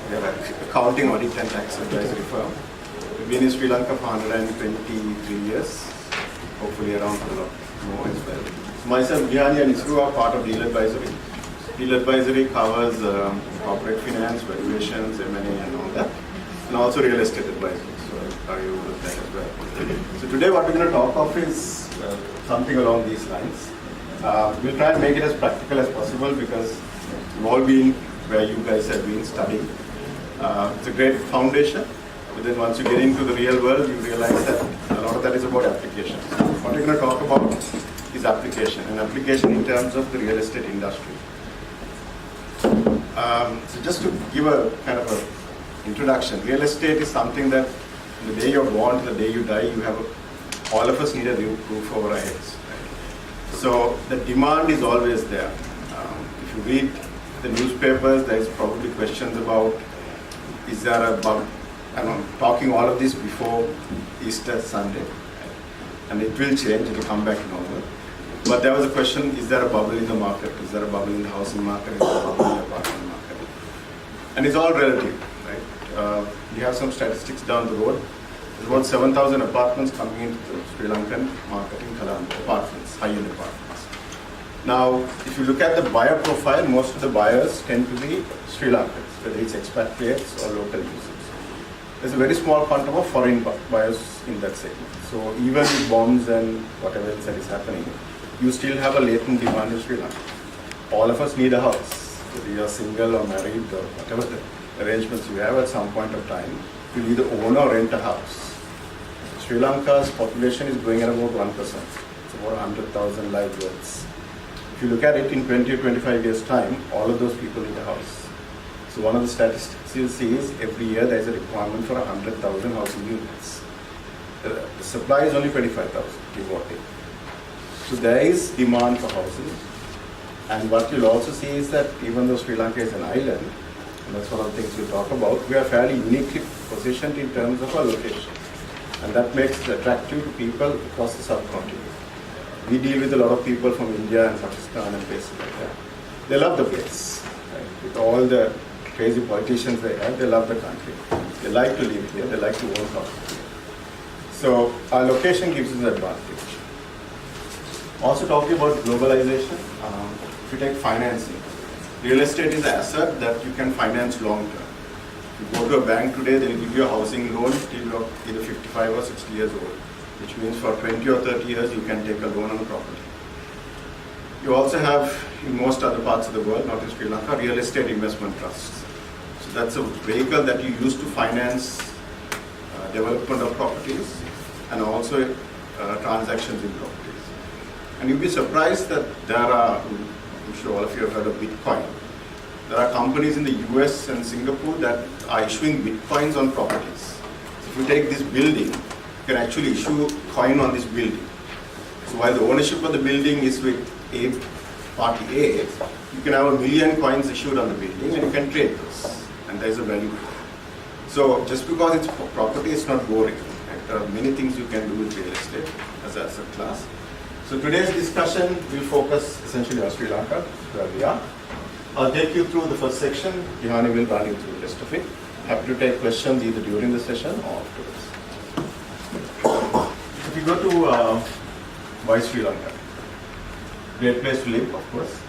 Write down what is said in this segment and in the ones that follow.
We have an accounting, audit and tax advisory firm. We've been in Sri Lanka for 123 years, hopefully around a lot more as well. Myself, Gihani and Isru are part of deal advisory. Deal advisory covers corporate finance, valuations, M&A and all that, and also real estate advisory. So you look at as well. So today what we're going to talk of is something along these lines. We'll try and make it as practical as possible because we've all been where you guys have been studying. It's a great foundation, but then once you get into the real world, you realize that a lot of that is about application. So what we're going to talk about is application, and application in terms of the real estate industry. So just to give a kind of a introduction, real estate is something that the day you're born to the day you die, you have all of us need a roof over our heads. Right? So the demand is always there. If you read the newspapers, there is probably questions about, is there a bug? I'm talking all of this before Easter Sunday, right? And it will change, it will come back normal. But there was a question, is there a bubble in the market? Is there a bubble in the housing market? Is there a bubble in the apartment market? And it's all relative, right? We have some statistics down the road. There's about 7,000 apartments coming into the Sri Lankan market in Colombo, apartments, high-end apartments. Now, if you look at the buyer profile, most of the buyers tend to be Sri Lankans, whether it's expatriates or local users. There's a very small quantum of foreign buyers in that segment. So even with bombs and whatever else that is happening, you still have a latent demand in Sri Lanka. All of us need a house, whether you are single or married or whatever the arrangements you have at some point of time, you either own or rent a house. Sri Lanka's population is growing at about 1%. It's about 100,000 live births. If you look at it in 20 or 25 years' time, all of those people need a house. So one of the statistics you'll see is every year there is a requirement for 100,000 housing units. The supply is only 25,000, give or take. So there is demand for housing. And what you'll also see is that even though Sri Lanka is an island, and that's one of the things we'll talk about, we are fairly uniquely positioned in terms of our location. And that makes it attractive to people across the subcontinent. We deal with a lot of people from India and Pakistan and places like that. They love the place. Right? With all the crazy politicians they have, they love the country. They like to live here, they like to own property here. So our location gives us an advantage. Also talking about globalization, if you take financing, real estate is an asset that you can finance long term. If you go to a bank today, they'll give you a housing loan till you're either 55 or 60 years old, which means for 20 or 30 years you can take a loan on a property. You also have, in most other parts of the world, not in Sri Lanka, real estate investment trusts. So that's a vehicle that you use to finance development of properties and also transactions in properties. And you'll be surprised that there are, I'm sure all of you have heard of Bitcoin. There are companies in the US and Singapore that are issuing Bitcoins on properties. So if you take this building, you can actually issue coin on this building. So while the ownership of the building is with party A, you can have 1 million coins issued on the building and you can trade those. And there is a value to it. So just because it's property, it's not boring. Right? There are many things you can do with real estate as an asset class. So today's discussion will focus essentially on Sri Lanka, where we are. I'll take you through the first section. Gihani will run you through the rest of it. Happy to take questions either during the session or afterwards. If you go to why Sri Lanka? Great place to live, of course.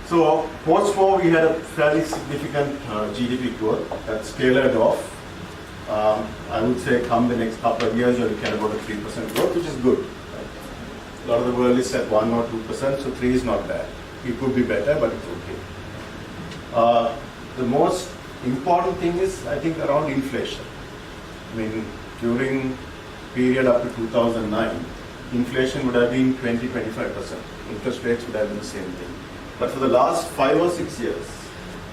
So post-war, we had a fairly significant GDP growth that's tailored off. I would say come the next couple of years, you're looking at about a 3% growth, which is good. Right? A lot of the world is at 1 or 2%, so 3 is not bad. It could be better, but it's okay. The most important thing is, I think, around inflation. I mean, during period up to 2009, inflation would have been 20-25%. Interest rates would have been the same thing. But for the last 5 or 6 years,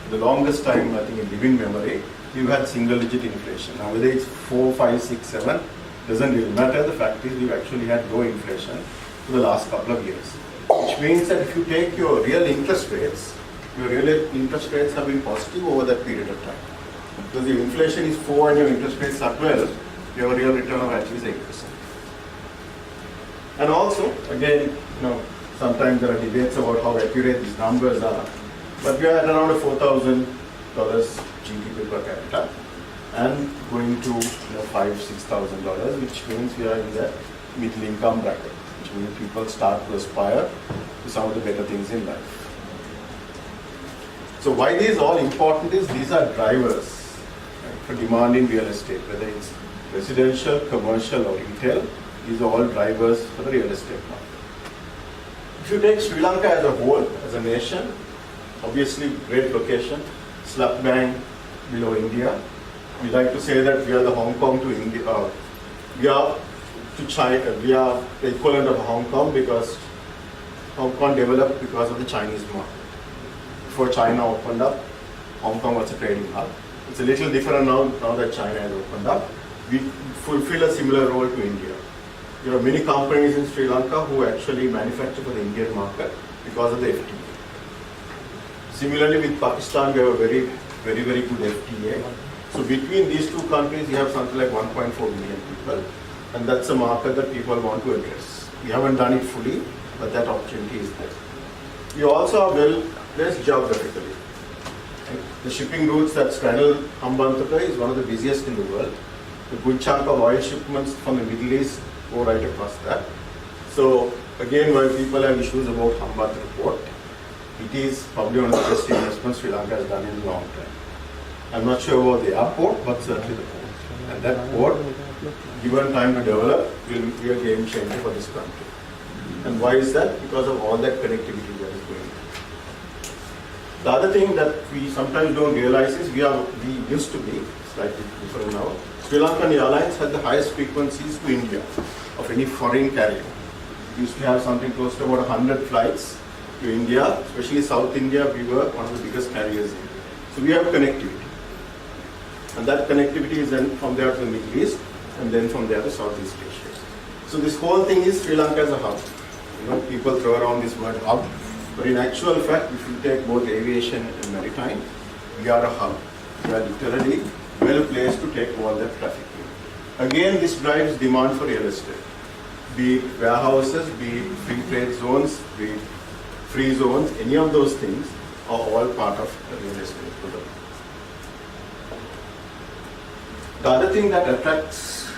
the longest time, I think, in living memory, we've had single-digit inflation. Now, whether it's 4, 5, 6, 7, doesn't really matter. The fact is, we've actually had low inflation for the last couple of years. Which means that if you take your real interest rates, your real interest rates have been positive over that period of time. Because if inflation is 4 and your interest rates are 12, you have a real return of at least 8%. And also, again, sometimes there are debates about how accurate these numbers are. But we are at around a $4,000 GDP per capita, and going to $5,000-6,000, which means we are in the middle income bracket, which means people start to aspire to some of the better things in life. So why these all important is these are drivers for demand in real estate, whether it's residential, commercial or retail. These are all drivers for the real estate market. If you take Sri Lanka as a whole, as a nation, obviously great location, slap bang below India. We like to say that we are the Hong Kong to India. We are to China. We are the equivalent of Hong Kong because Hong Kong developed because of the Chinese market. Before China opened up, Hong Kong was a trading hub. It's a little different now that China has opened up. We fulfill a similar role to India. There are many companies in Sri Lanka who actually manufacture for the Indian market because of the FTA. Similarly with Pakistan, we have a very good FTA. So between these two countries, we have something like 1.4 million people, and that's a market that people want to address. We haven't done it fully, but that opportunity is there. We also are well placed geographically. The shipping routes that straddle Hambantota is one of the busiest in the world. A good chunk of oil shipments from the Middle East go right across that. So again, while people have issues about Hambantota port, it is probably one of the best investments Sri Lanka has done in a long time. I'm not sure about the airport, but certainly the port. And that port, given time to develop, will be a game changer for this country. And why is that? Because of all that connectivity that is going on. The other thing that we sometimes don't realize is we used to be slightly different now. Sri Lankan Airlines had the highest frequencies to India of any foreign carrier. We used to have something close to about 100 flights to India, especially South India. We were one of the biggest carriers in. So we have connectivity. And that connectivity is then from there to the Middle East, and then from there to Southeast Asia. So this whole thing is Sri Lanka as a hub. People throw around this word hub, but in actual fact, if you take both aviation and maritime, we are a hub. We are literally well placed to take all that traffic in. Again, this drives demand for real estate. Be it warehouses, be it free trade zones, be it free zones, any of those things are all part of the real estate product. The other thing that attracts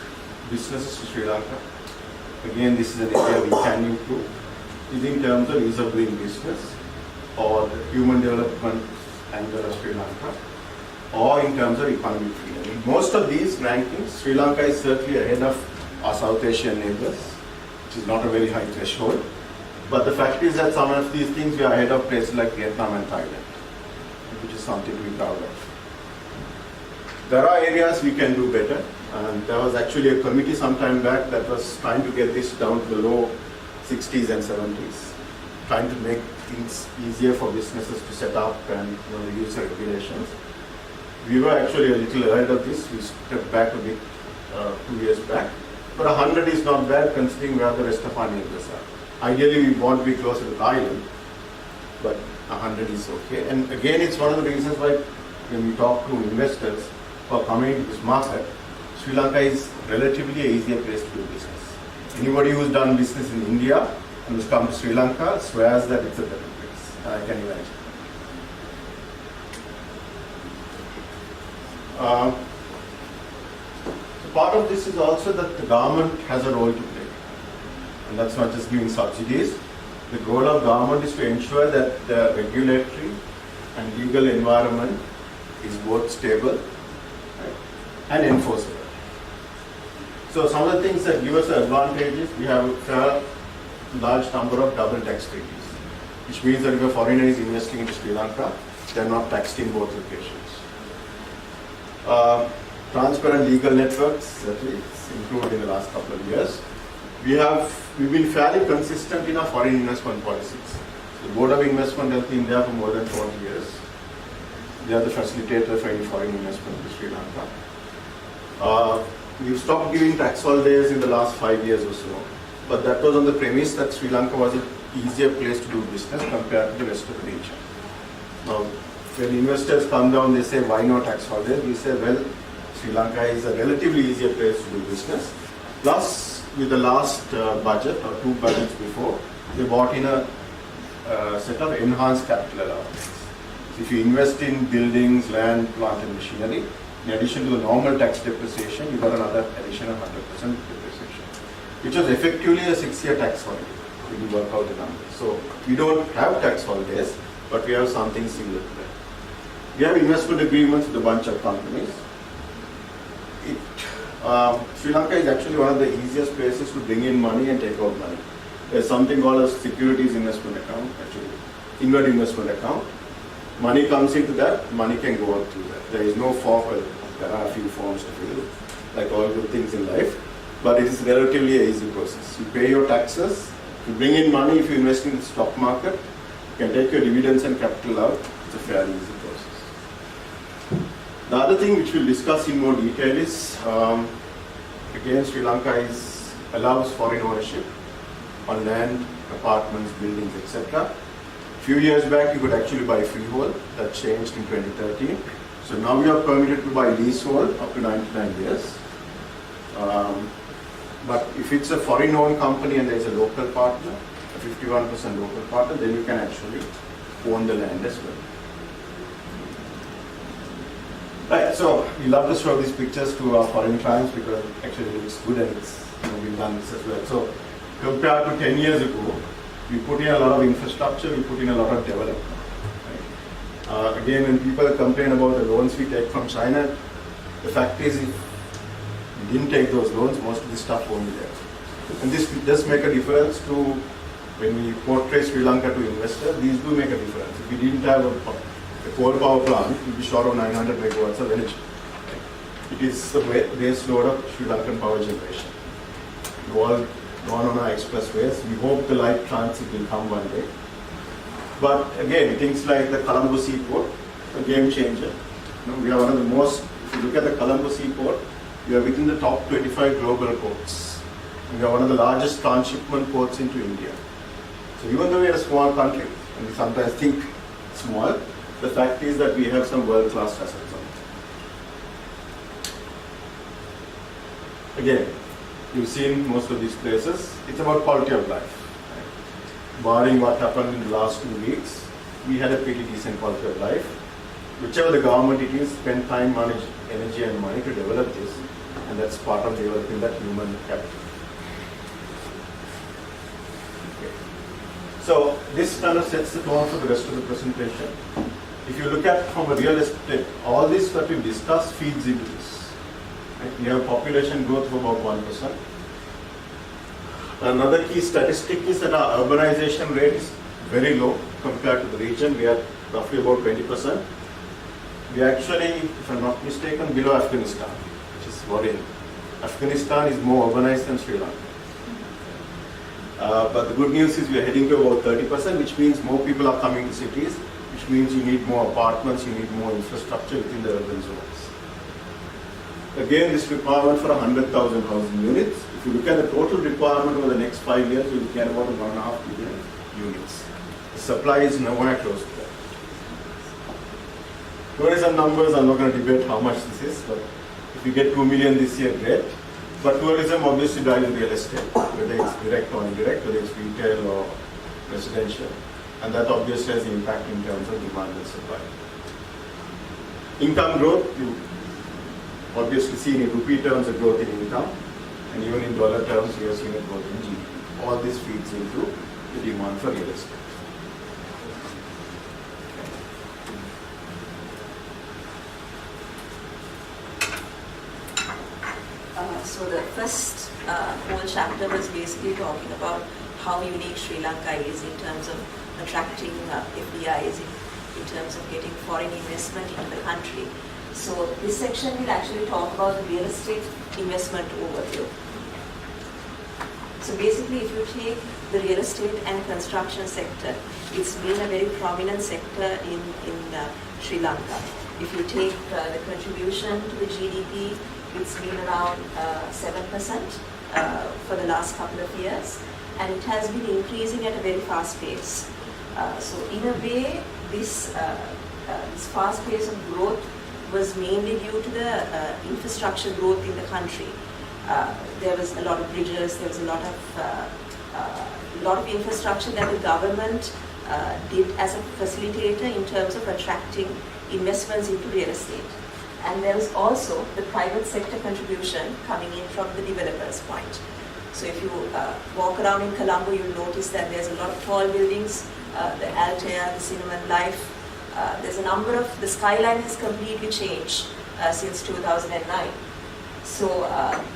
businesses to Sri Lanka, again this is an area we can improve, is in terms of ease of doing business or the human development angle of Sri Lanka, or in terms of economic freedom. In most of these rankings, Sri Lanka is certainly ahead of our South Asian neighbors, which is not a very high threshold. But the fact is that some of these things we are ahead of places like Vietnam and Thailand, which is something to be proud of. There are areas we can do better, and there was actually a committee some time back that was trying to get this down to the low 60s and 70s, trying to make things easier for businesses to set up and reduce the regulations. We were actually a little ahead of this. We stepped back a bit 2 years back. But 100 is not bad considering where the rest of our neighbors are. Ideally, we want to be closer to Thailand, but 100 is okay. And again, it's one of the reasons why when we talk to investors for coming to this market, Sri Lanka is relatively an easier place to do business. Anybody who's done business in India and who's come to Sri Lanka swears that it's a better place. I can imagine. So part of this is also that the government has a role to play. And that's not just giving subsidies. The goal of government is to ensure that the regulatory and legal environment is both stable and enforceable. So some of the things that give us advantages, we have a large number of double tax treaties, which means that if a foreigner is investing into Sri Lanka, they are not taxed in both locations. Transparent legal networks, that is improved in the last couple of years. We've been fairly consistent in our foreign investment policies. The Board of Investment has been there for more than 40 years. They are the facilitator for any foreign investment in Sri Lanka. We've stopped giving tax holidays in the last 5 years or so, but that was on the premise that Sri Lanka was an easier place to do business compared to the rest of the region. Now, when investors come down, they say, why no tax holidays? We say, well, Sri Lanka is a relatively easier place to do business. Plus, with the last budget or 2 budgets before, they brought in a set of enhanced capital allowances. if you invest in buildings, land, plant and machinery, in addition to the normal tax depreciation, you got another additional 100% depreciation, which was effectively a 6-year tax holiday when you work out the numbers. So we don't have tax holidays, but we have something similar to that. We have investment agreements with a bunch of companies. Sri Lanka is actually one of the easiest places to bring in money and take out money. There's something called a securities investment account, actually, inward investment account. Money comes into that, money can go out through that. There is no form, there are a few forms to fill, like all good things in life, but it is relatively an easy process. You pay your taxes, you bring in money if you invest in the stock market, you can take your dividends and capital out. It's a fairly easy process. The other thing which we'll discuss in more detail is, again, Sri Lanka allows foreign ownership on land, apartments, buildings, etc. Few years back, you could actually buy freehold. That changed in 2013. So now you are permitted to buy leasehold up to 99 years. But if it's a foreign-owned company and there is a local partner, a 51% local partner, then you can actually own the land as well. Right, so we love to show these pictures to our foreign clients because actually it looks good and it's, we've done this as well. So compared to 10 years ago, we put in a lot of infrastructure, we put in a lot of development. Right? Again, when people complain about the loans we take from China, the fact is if we didn't take those loans, most of the stuff won't be there. And this does make a difference to when we portray Sri Lanka to investors. These do make a difference. If we didn't have a coal power plant, we'd be short of 900 megawatts of energy. It is the base load of Sri Lankan power generation. We've all gone on our expressways. We hope the light transit will come one day. But again, things like the Colombo Seaport, a game changer. We are one of the most, if you look at the Colombo Seaport, we are within the top 25 global ports. We are one of the largest transshipment ports into India. So even though we are a small country, and we sometimes think small, the fact is that we have some world-class assets on it. Again, you've seen most of these places. It's about quality of life. Right? Barring what happened in the last 2 weeks, we had a pretty decent quality of life. Whichever the government it is, spend time, energy and money to develop this, and that's part of developing that human capital. Okay. So this kind of sets the tone for the rest of the presentation. If you look at from a real estate, all this that we discussed feeds into this. Right? We have population growth of about 1%. Another key statistic is that our urbanization rate is very low compared to the region. We are roughly about 20%. We are actually, if I'm not mistaken, below Afghanistan, which is worrying. Afghanistan is more urbanized than Sri Lanka. But the good news is we are heading to about 30%, which means more people are coming to cities, which means you need more apartments, you need more infrastructure within the urban zones. Again, this requirement for 100,000 housing units. If you look at the total requirement over the next 5 years, you'll get about 1.5 million units. The supply is nowhere close to that. Tourism numbers, I'm not going to debate how much this is, but if you get 2 million this year, great. But tourism obviously drives real estate, whether it's direct or indirect, whether it's retail or residential. And that obviously has an impact in terms of demand and supply. Income growth, you obviously see in rupee terms a growth in income, and even in dollar terms, we have seen a growth in GDP. All this feeds into the demand for real estate. So the first whole chapter was basically talking about how unique Sri Lanka is in terms of attracting FDIs, in terms of getting foreign investment into the country. So this section will actually talk about the real estate investment overview. So basically, if you take the real estate and construction sector, it's been a very prominent sector in Sri Lanka. If you take the contribution to the GDP, it's been around 7% for the last couple of years, and it has been increasing at a very fast pace. So in a way, this fast pace of growth was mainly due to the infrastructure growth in the country. There was a lot of bridges, there was a lot of infrastructure that the government did as a facilitator in terms of attracting investments into real estate. And there is also the private sector contribution coming in from the developer's point. So if you walk around in Colombo, you'll notice that there's a lot of tall buildings, the Altair, the Cinnamon Life. There's a number of, the skyline has completely changed since 2009. So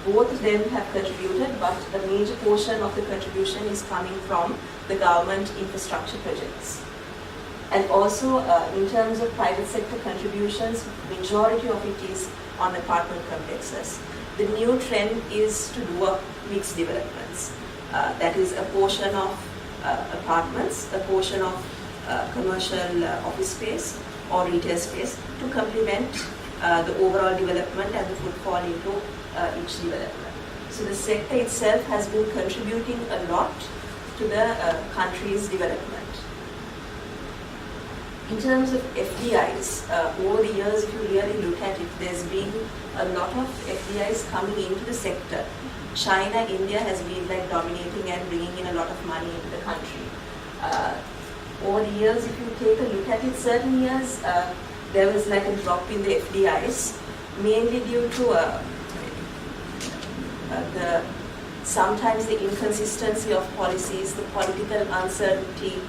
both of them have contributed, but a major portion of the contribution is coming from the government infrastructure projects. And also in terms of private sector contributions, majority of it is on apartment complexes. The new trend is to do up mixed developments. That is a portion of apartments, a portion of commercial office space or retail space to complement the overall development and the footfall into each development. So the sector itself has been contributing a lot to the country's development. In terms of FDIs, over the years, if you really look at it, there's been a lot of FDIs coming into the sector. China, India has been like dominating and bringing in a lot of money into the country. Over the years, if you take a look at it, certain years there was like a drop in the FDIs, mainly due to sometimes the inconsistency of policies, the political uncertainty,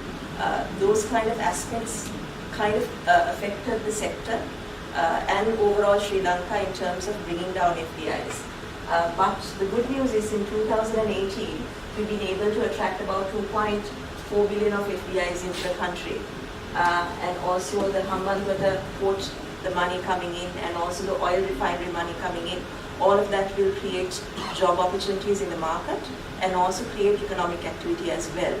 those kind of aspects kind of affected the sector and overall Sri Lanka in terms of bringing down FDIs. But the good news is in 2018, we've been able to attract about 2.4 billion of FDIs into the country. And also the Hambantota port, the money coming in, and also the oil refinery money coming in. All of that will create job opportunities in the market and also create economic activity as well.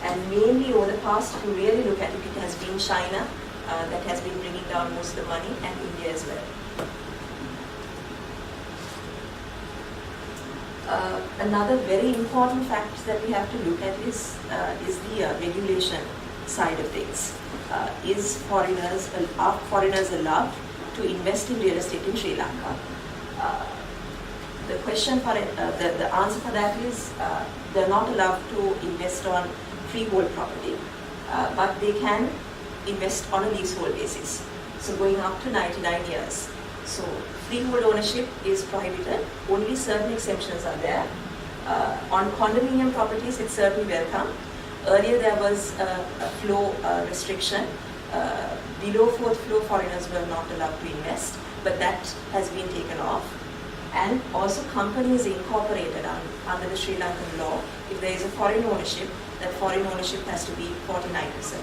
And mainly over the past, if you really look at it, it has been China that has been bringing down most of the money, and India as well. Another very important fact that we have to look at is the regulation side of things. Are foreigners allowed to invest in real estate in Sri Lanka? The question for it, the answer for that is they're not allowed to invest on freehold property, but they can invest on a leasehold basis. So going up to 99 years. So freehold ownership is prohibited. Only certain exemptions are there. On condominium properties, it's certainly welcome. Earlier there was a flow restriction. Below 4th floor, foreigners were not allowed to invest, but that has been taken off. And also companies incorporated under the Sri Lankan law, if there is a foreign ownership, that foreign ownership has to be 49%.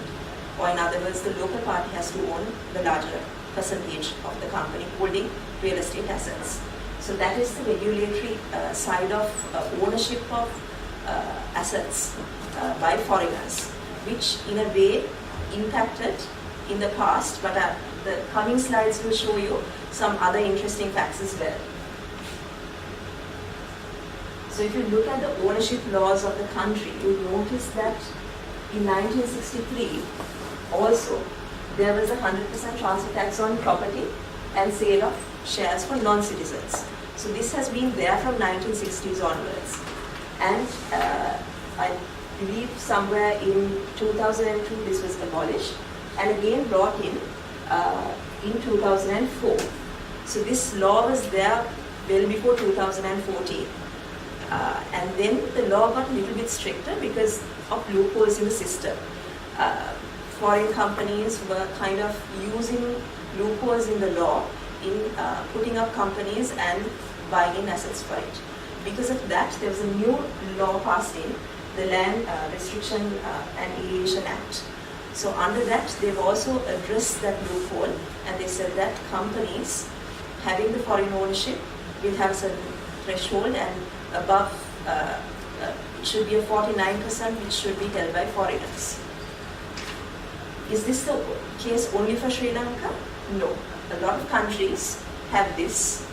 Or in other words, the local party has to own the larger percentage of the company holding real estate assets. So that is the regulatory side of ownership of assets by foreigners, which in a way impacted in the past, but the coming slides will show you some other interesting facts as well. So if you look at the ownership laws of the country, you'll notice that in 1963 also there was a 100% transfer tax on property and sale of shares for non-citizens. So this has been there from 1960s onwards. And I believe somewhere in 2002 this was abolished and again brought in 2004. So this law was there well before 2014. And then the law got a little bit stricter because of loopholes in the system. Foreign companies were kind of using loopholes in the law in putting up companies and buying in assets for it. Because of that, there was a new law passed in, the Land Restriction and Alienation Act. So under that, they've also addressed that loophole, and they said that companies having the foreign ownership will have a certain threshold, and above it should be a 49%, which should be held by foreigners. Is this the case only for Sri Lanka? No. A lot of countries have this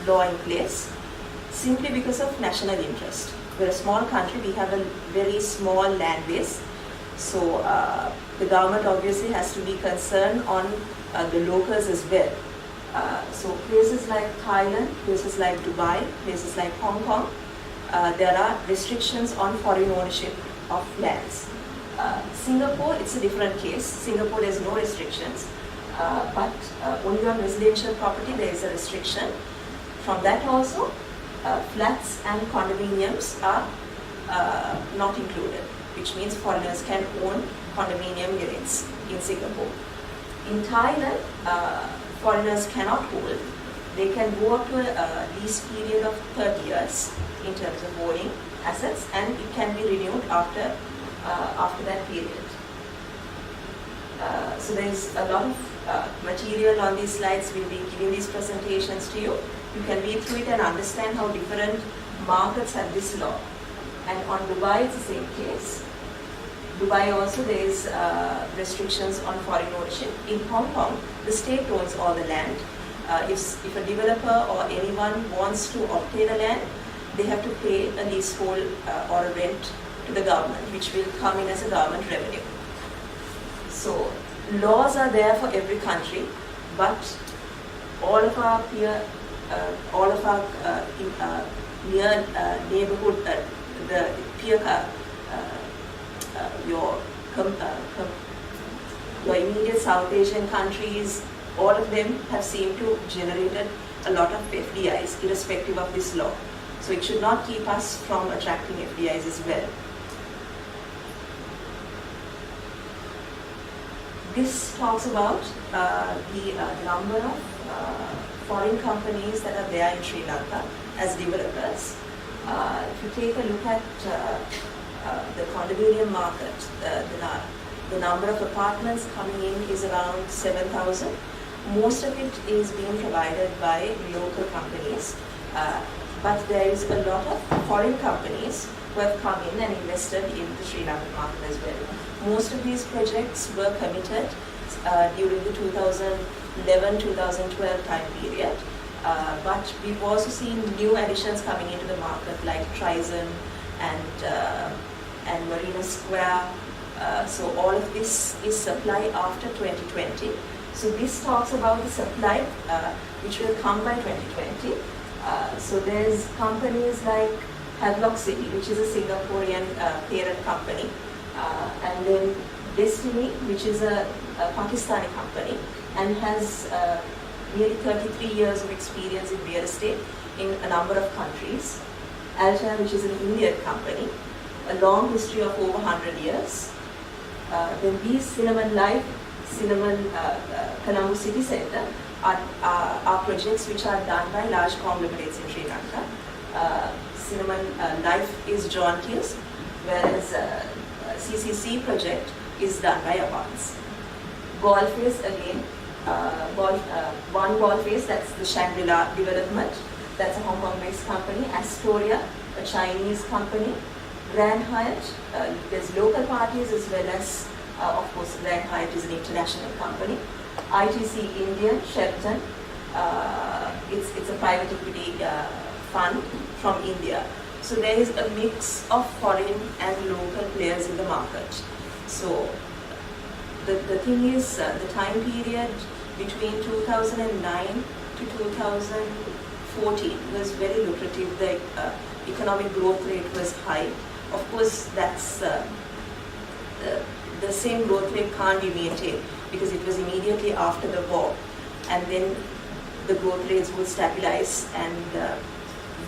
law in place simply because of national interest. We're a small country, we have a very small land base. So the government obviously has to be concerned on the locals as well. So places like Thailand, places like Dubai, places like Hong Kong, there are restrictions on foreign ownership of lands. Singapore, it's a different case. Singapore, there's no restrictions, but only on residential property there is a restriction. From that also, flats and condominiums are not included, which means foreigners can own condominium units in Singapore. In Thailand, foreigners cannot hold. They can go up to a lease period of 30 years in terms of owning assets, and it can be renewed after that period. So there is a lot of material on these slides. We'll be giving these presentations to you. You can read through it and understand how different markets have this law. And on Dubai, it's the same case. Dubai also, there is restrictions on foreign ownership. In Hong Kong, the state owns all the land. If a developer or anyone wants to obtain a land, they have to pay a leasehold or a rent to the government, which will come in as a government revenue. So laws are there for every country, but all of our near neighborhood, the peer, your immediate South Asian countries, all of them have seemed to generate a lot of FDIs, irrespective of this law. So it should not keep us from attracting FDIs as well. This talks about the number of foreign companies that are there in Sri Lanka as developers. If you take a look at the condominium market, the number of apartments coming in is around 7,000. Most of it is being provided by local companies, but there is a lot of foreign companies who have come in and invested in the Sri Lankan market as well. Most of these projects were committed during the 2011-2012 time period, but we've also seen new additions coming into the market like Trizon and Marina Square. So all of this is supply after 2020. So this talks about the supply which will come by 2020. So there's companies like Havelock City, which is a Singaporean parent company, and then Destiny, which is a Pakistani company and has nearly 33 years of experience in real estate in a number of countries. Altair, which is an Indian company, a long history of over 100 years. Then these Cinnamon Life, Cinnamon Colombo City Centre are projects which are done by large conglomerates in Sri Lanka. Cinnamon Life is John Keel's, whereas CCC project is done by Avance. Golface again, One Golface, that's the Shangri-La development, that's a Hong Kong-based company. Astoria, a Chinese company. Grand Hyatt, there's local parties as well as, of course, Grand Hyatt is an international company. ITC Indian, Sheraton, it's a private equity fund from India. So there is a mix of foreign and local players in the market. So the thing is, the time period between 2009 to 2014 was very lucrative. The economic growth rate was high. Of course, that's the same growth rate can't be maintained because it was immediately after the war, and then the growth rates would stabilize, and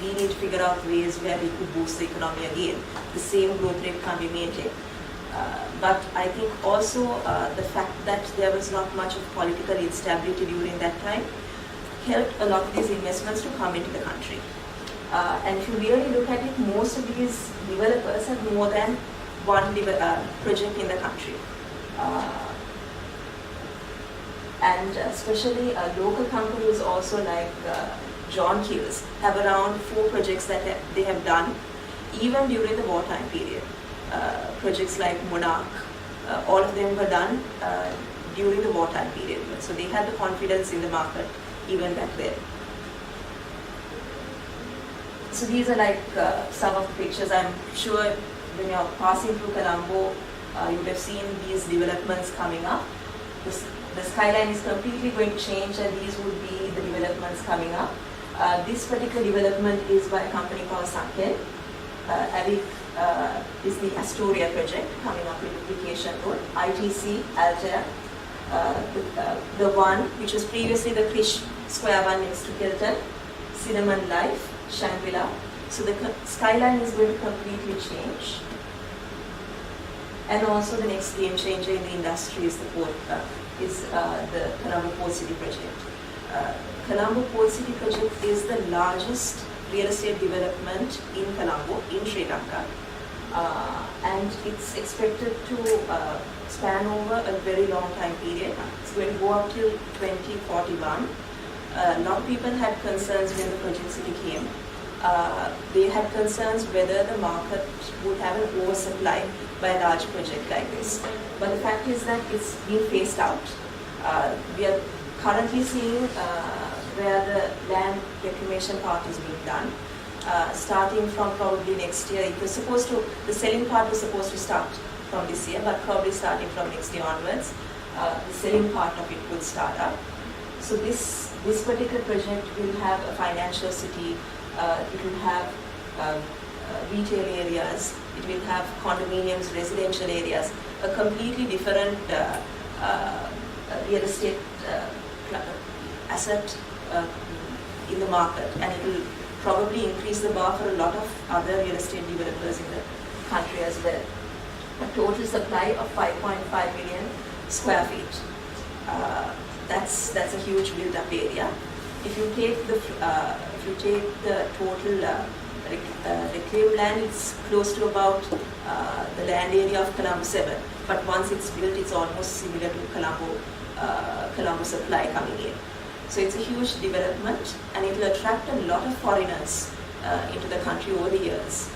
we need to figure out ways where we could boost the economy again. The same growth rate can't be maintained. But I think also the fact that there was not much of political instability during that time helped a lot of these investments to come into the country. And if you really look at it, most of these developers have more than one project in the country. And especially local companies also like John Keel's have around 4 projects that they have done even during the wartime period. Projects like Monarch, all of them were done during the wartime period. So they had the confidence in the market even back then. So these are like some of the pictures. I'm sure when you're passing through Colombo, you would have seen these developments coming up. The skyline is completely going to change, and these would be the developments coming up. This particular development is by a company called Sanken. APIIT is the Astoria project coming up in Duplication Road, ITC, Altair, the one which was previously the Krish Square one next to Hilton, Cinnamon Life, Shangri-La. So the skyline is going to completely change. And also the next game changer in the industry is the Colombo Port City project. Colombo Port City project is the largest real estate development in Colombo, in Sri Lanka. And it's expected to span over a very long time period. It's going to go up till 2041. A lot of people had concerns when the project city came. They had concerns whether the market would have an oversupply by a large project like this. But the fact is that it's being phased out. We are currently seeing where the land reclamation part is being done. Starting from probably next year, it was supposed to, the selling part was supposed to start from this year, but probably starting from next year onwards, the selling part of it would start up. So this particular project will have a financial city, it will have retail areas, it will have condominiums, residential areas, a completely different real estate asset in the market, and it will probably increase the bar for a lot of other real estate developers in the country as well. A total supply of 5.5 million square feet. That's a huge build-up area. If you take the total reclaimed land, it's close to about the land area of Colombo 7. But once it's built, it's almost similar to Colombo supply coming in. So it's a huge development, and it will attract a lot of foreigners into the country over the years.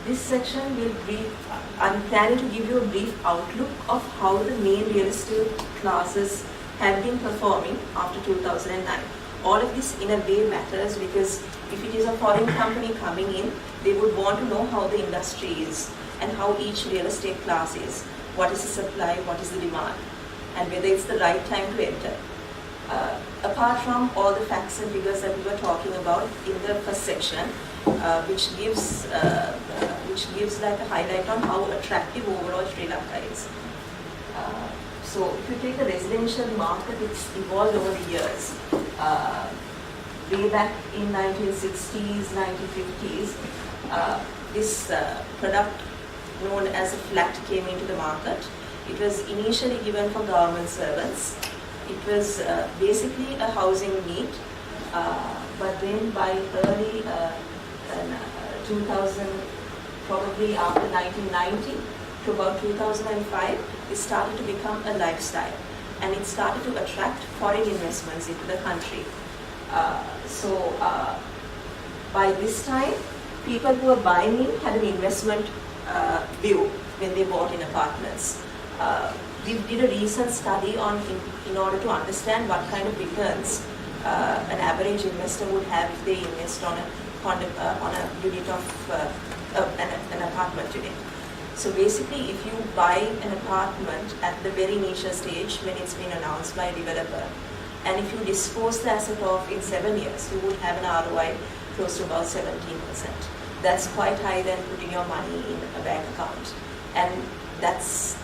This section will I'm planning to give you a brief outlook of how the main real estate classes have been performing after 2009. All of this in a way matters because if it is a foreign company coming in, they would want to know how the industry is and how each real estate class is. What is the supply, what is the demand, and whether it's the right time to enter. Apart from all the facts and figures that we were talking about in the first section, which gives like a highlight on how attractive overall Sri Lanka is. So if you take the residential market, it's evolved over the years. Way back in 1960s, 1950s, this product known as a flat came into the market. It was initially given for government servants. It was basically a housing need, but then by early 2000, probably after 1990 to about 2005, it started to become a lifestyle, and it started to attract foreign investments into the country. By this time, people who were buying in had an investment view when they bought in apartments. We did a recent study on in order to understand what kind of returns an average investor would have if they invest on a unit of an apartment unit. So basically, if you buy an apartment at the very initial stage when it's been announced by a developer, and if you dispose the asset off in 7 years, you would have an ROI close to about 17%. That's quite higher than putting your money in a bank account. And that's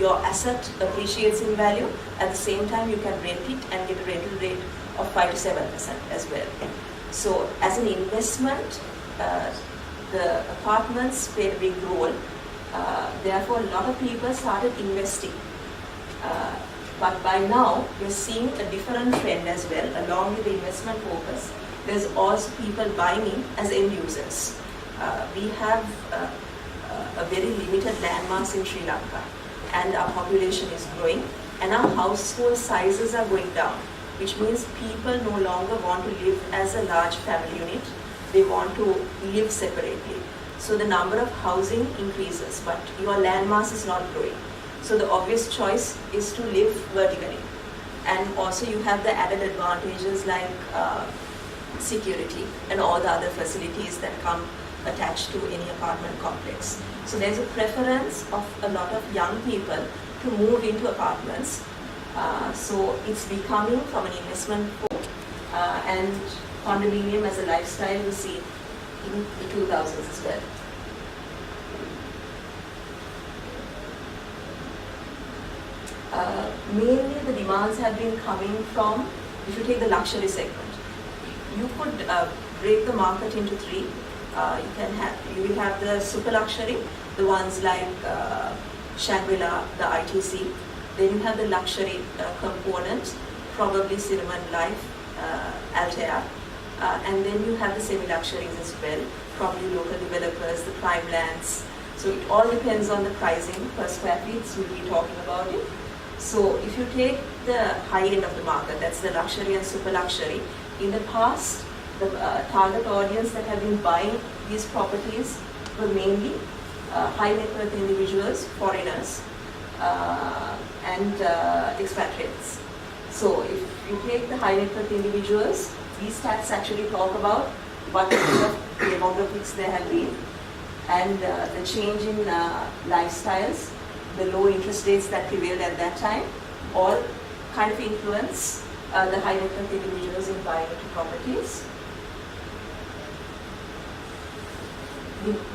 your asset appreciates in value. At the same time, you can rent it and get a rental rate of 5 to 7% as well. So as an investment, the apartments played a big role. Therefore, a lot of people started investing. But by now, we're seeing a different trend as well. Along with the investment focus, there's also people buying in as end users. We have a very limited land mass in Sri Lanka, and our population is growing, and our household sizes are going down, which means people no longer want to live as a large family unit. They want to live separately. So the number of housing increases, but your land mass is not growing. So the obvious choice is to live vertically. And also you have the added advantages like security and all the other facilities that come attached to any apartment complex. So there's a preference of a lot of young people to move into apartments. So it's becoming from an investment pool, and condominium as a lifestyle was seen in the 2000s as well. Mainly the demands have been coming from, if you take the luxury segment, you could break the market into three. You will have the super luxury, the ones like Shangri-La, the ITC. Then you have the luxury component, probably Cinnamon Life, Altair. And then you have the semi-luxuries as well, probably local developers, the prime lands. So it all depends on the pricing per square feet, so we'll be talking about it. So if you take the high end of the market, that's the luxury and super luxury, in the past, the target audience that have been buying these properties were mainly high net worth individuals, foreigners, and expatriates. So if you take the high net worth individuals, these stats actually talk about what kind of demographics there have been, and the change in lifestyles, the low interest rates that prevailed at that time, all kind of influence the high net worth individuals in buying into properties.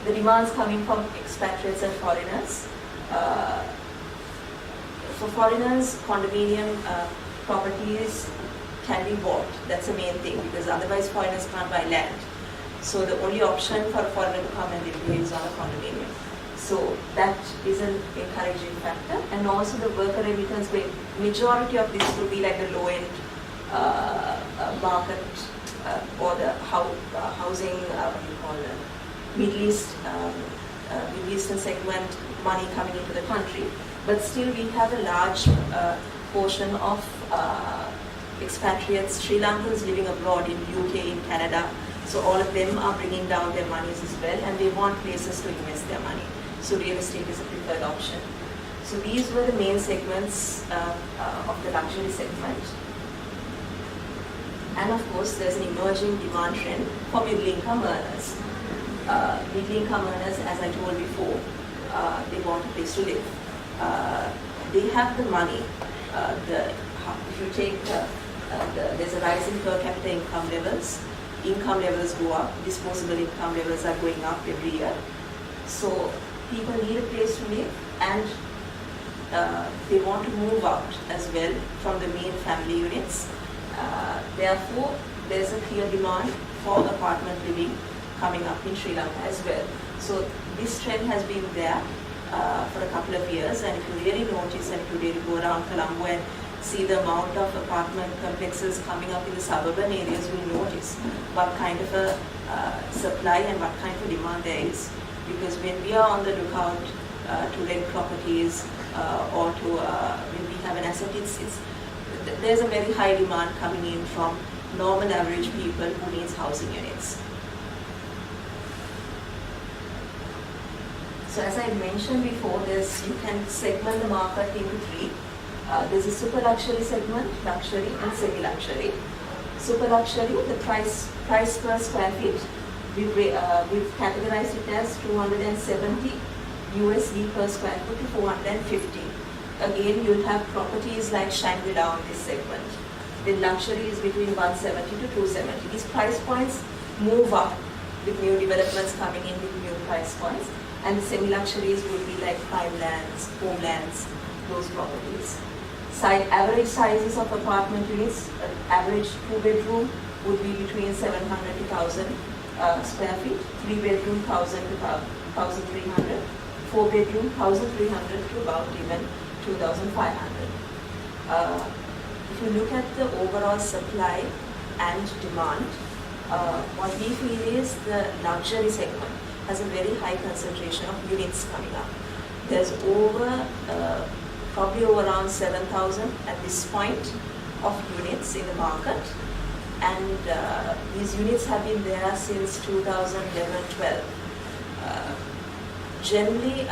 The demands coming from expatriates and foreigners. For foreigners, condominium properties can be bought. That's the main thing, because otherwise foreigners can't buy land. So the only option for a foreigner to come and live here is on a condominium. So that is an encouraging factor. And also the worker remittance, where majority of this will be like the low-end market or the housing, Middle Eastern segment money coming into the country. But still we have a large portion of expatriates, Sri Lankans living abroad in UK, in Canada. So all of them are bringing down their monies as well, and they want places to invest their money. So real estate is a preferred option. So these were the main segments of the luxury segment. And of course, there's an emerging demand trend for middle-income earners. Middle-income earners, as I told before, they want a place to live. They have the money. If you take, there's a rise in per capita income levels go up, disposable income levels are going up every year. So people need a place to live, and they want to move out as well from the main family units. Therefore, there's a clear demand for apartment living coming up in Sri Lanka as well. So this trend has been there for a couple of years, and if you really notice, and if you really go around Colombo and see the amount of apartment complexes coming up in the suburban areas, you'll notice what kind of a supply and what kind of demand there is. Because when we are on the lookout to rent properties or to when we have an asset, there's a very high demand coming in from normal average people who needs housing units. So as I mentioned before, you can segment the market into three. There's a super luxury segment, luxury and semi-luxury. Super luxury, the price per square feet, we've categorized it as 270 USD per square foot to 450. Again, you'll have properties like Shangri-La on this segment. The luxury is between 170 to 270. These price points move up with new developments coming in with new price points. And the semi-luxuries would be like prime lands, homelands, those properties. Average sizes of apartment units, average 2-bedroom would be between 700 to 1,000 square feet, 3-bedroom 1,000 to 1,300, 4-bedroom 1,300 to about even 2,500. If you look at the overall supply and demand, what we feel is the luxury segment has a very high concentration of units coming up. There's probably over around 7,000 at this point of units in the market, and these units have been there since 2011-12. Generally,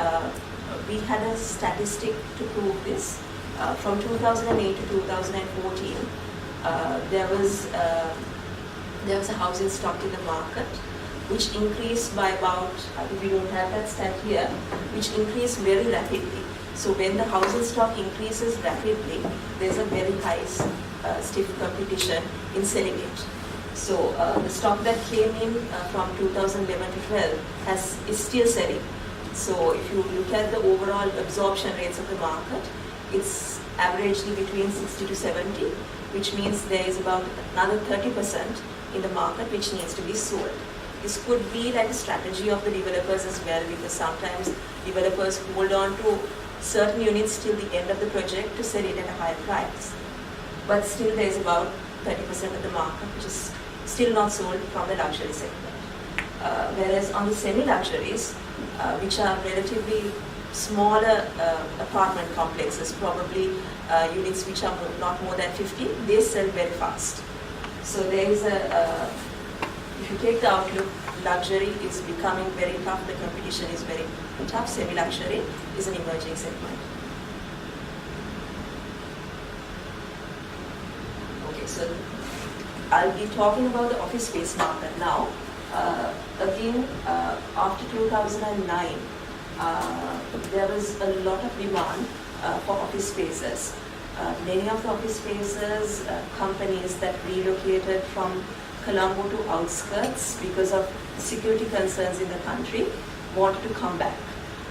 we had a statistic to prove this. From 2008 to 2014, there was a housing stock in the market which increased by about, we don't have that stat here, which increased very rapidly. So when the housing stock increases rapidly, there's a very high stiff competition in selling it. So the stock that came in from 2011 to 12 is still selling. So if you look at the overall absorption rates of the market, it's averagely between 60 to 70, which means there is about another 30% in the market which needs to be sold. This could be like a strategy of the developers as well, because sometimes developers hold on to certain units till the end of the project to sell it at a higher price. But still there is about 30% of the market which is still not sold from the luxury segment. Whereas on the semi-luxuries, which are relatively smaller apartment complexes, probably units which are not more than 50, they sell very fast. So there is if you take the outlook, luxury is becoming very tough, the competition is very tough, semi-luxury is an emerging segment. Okay, so I'll be talking about the office space market now. Again, after 2009, there was a lot of demand for office spaces. Many of the office spaces, companies that relocated from Colombo to outskirts because of security concerns in the country wanted to come back.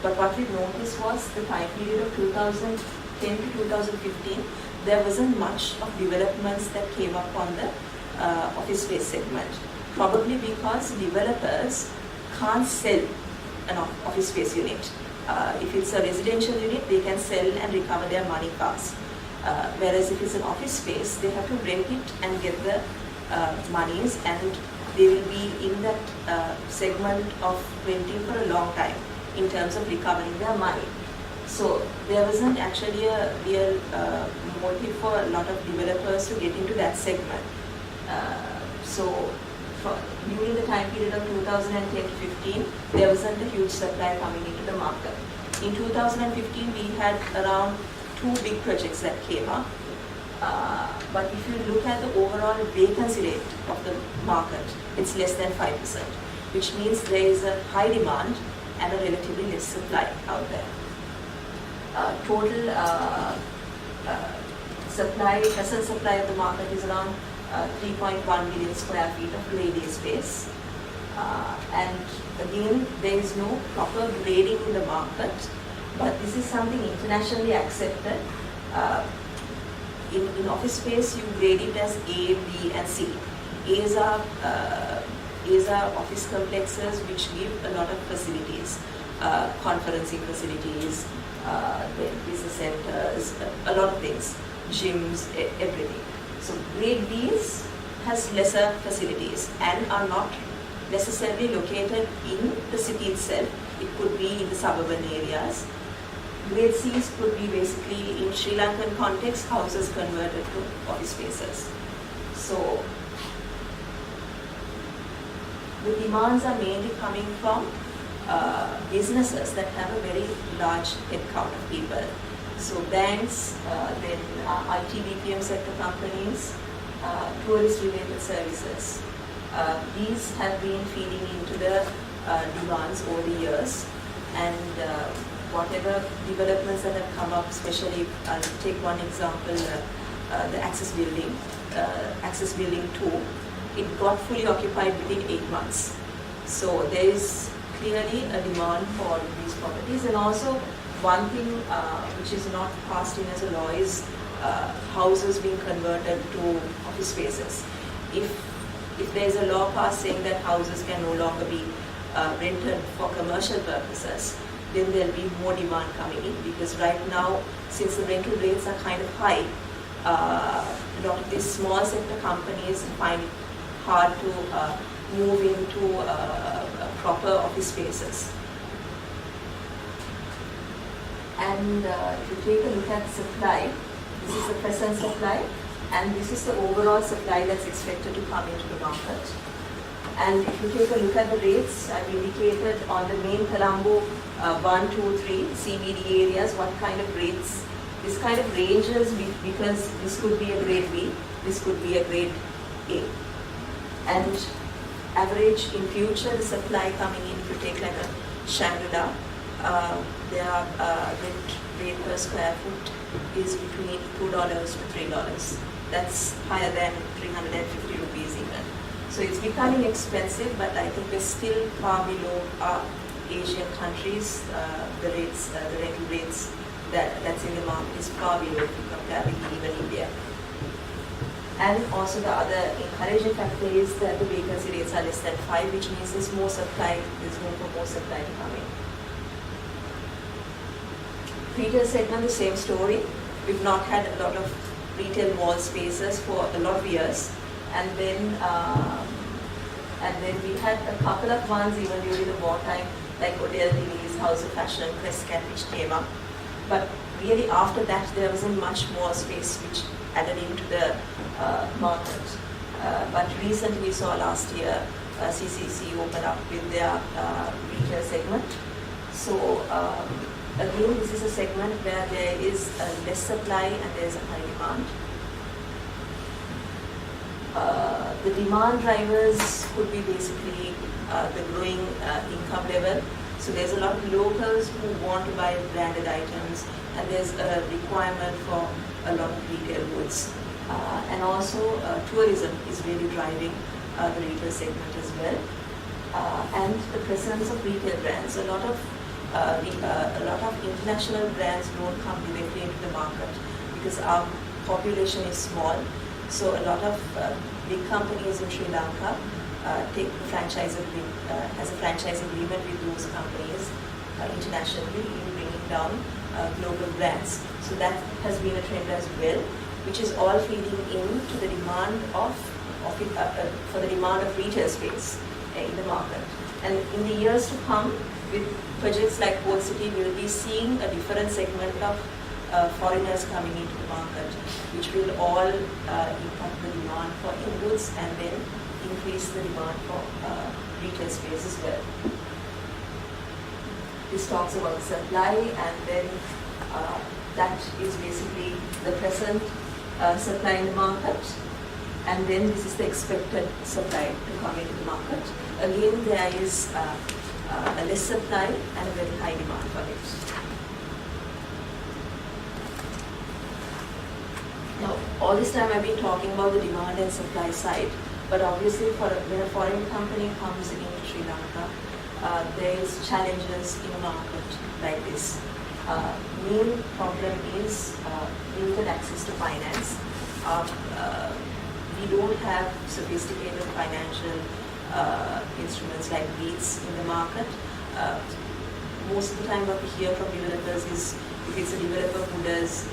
But what we noticed was the time period of 2010 to 2015, there wasn't much of developments that came up on the office space segment. Probably because developers can't sell an office space unit. If it's a residential unit, they can sell and recover their money fast. Whereas if it's an office space, they have to rent it and get the monies, and they will be in that segment of renting for a long time in terms of recovering their money. So there wasn't actually a real motive for a lot of developers to get into that segment. During the time period of 2010 to 15, there wasn't a huge supply coming into the market. In 2015, we had around 2 big projects that came up. But if you look at the overall vacancy rate of the market, it's less than 5%, which means there is a high demand and a relatively less supply out there. Total present supply of the market is around 3.1 million square feet of grade A space. And again, there is no proper grading in the market, but this is something internationally accepted. In office space, you grade it as A, B, and C. A's are office complexes which give a lot of facilities, conferencing facilities, business centers, a lot of things, gyms, everything. So grade B's has lesser facilities and are not necessarily located in the city itself. It could be in the suburban areas. Grade C's could be basically, in Sri Lankan context, houses converted to office spaces. So the demands are mainly coming from businesses that have a very large headcount of people. So banks, then IT BPM sector companies, tourist-related services. These have been feeding into the demands over the years, and whatever developments that have come up, especially, I'll take one example, the Access Building 2, it got fully occupied within 8 months. So there is clearly a demand for these properties. And also one thing which is not passed in as a law is houses being converted to office spaces. If there is a law passed saying that houses can no longer be rented for commercial purposes, then there will be more demand coming in, because right now, since the rental rates are kind of high, a lot of these small sector companies find it hard to move into proper office spaces. And if you take a look at supply, this is the present supply, and this is the overall supply that's expected to come into the market. And if you take a look at the rates, I've indicated on the main Colombo 1, 2, 3 CBD areas what kind of rates. This kind of ranges because this could be a grade B, this could be a grade A. And average in future, the supply coming in, if you take like a Shangri-La, their rate per square foot is between $2 to $3. That's higher than 350 rupees even. So it's becoming expensive, but I think we're still far below our Asian countries. The rental rates that's in the market is far below if you compare with even India. And also the other encouraging factor is that the vacancy rates are less than 5, which means there's more supply, there's room for more supply to come in. Retail segment, the same story. We've not had a lot of retail mall spaces for a lot of years, and then we had a couple of ones even during the wartime, like Hotel Delhi's, House of Fashion, Crescat, which came up. But really after that, there wasn't much more space which added into the market. But recently we saw last year CCC open up with their retail segment. So again, this is a segment where there is less supply and there is a high demand. The demand drivers could be basically the growing income level. So there's a lot of locals who want to buy branded items, and there's a requirement for a lot of retail goods. And also tourism is really driving the retail segment as well. And the presence of retail brands. A lot of international brands don't come directly into the market because our population is small. So a lot of big companies in Sri Lanka take the franchise has a franchise agreement with those companies internationally in bringing down global brands. So that has been a trend as well, which is all feeding into the demand for the demand of retail space in the market. And in the years to come, with projects like Port City, we will be seeing a different segment of foreigners coming into the market, which will all impact the demand for in-goods and then increase the demand for retail space as well. This talks about supply, and then that is basically the present supply in the market, and then this is the expected supply to come into the market. Again, there is a less supply and a very high demand for it. Now, all this time I've been talking about the demand and supply side, but obviously when a foreign company comes into Sri Lanka, there is challenges in a market like this. Main problem is limited access to finance. We don't have sophisticated financial instruments like REITs in the market. Most of the time what we hear from developers is if it's a developer who does